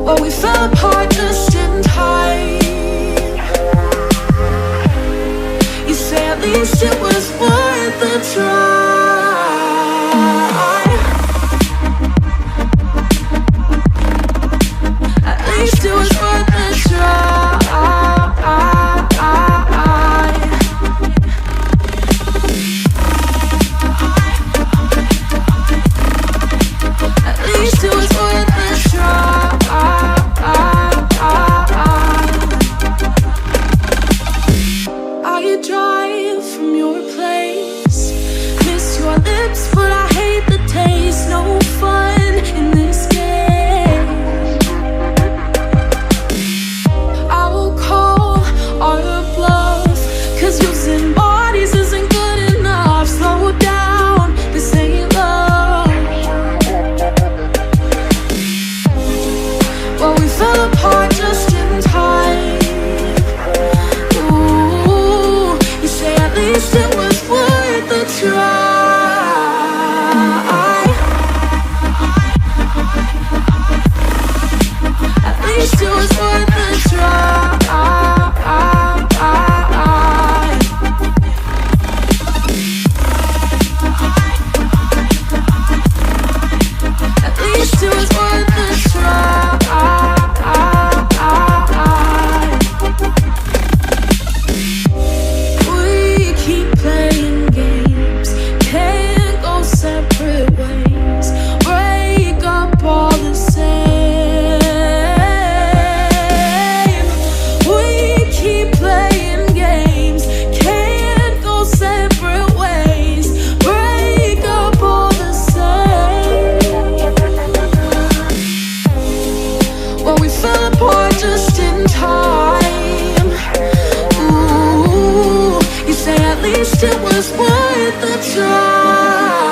Well, we fell apart just in time. You say at least it was worth the try. At least it was worth the try. At least it was worth the try. I drive from your place, miss your lips, but I hate the taste. No fun in this game. I will call our bluff, 'cause using bodies isn't good enough. Slow down, this ain't love. Well, we fell apart just in time. Ooh, you say at least it was worth the try. At least it was worth the try. At least it was worth the try. We keep playing games, can't go separate ways. Break up all the same. We keep playing games, can't go separate ways. Break up all the same. Well, we fell apart just in time. Ooh, you say at least it was worth the try.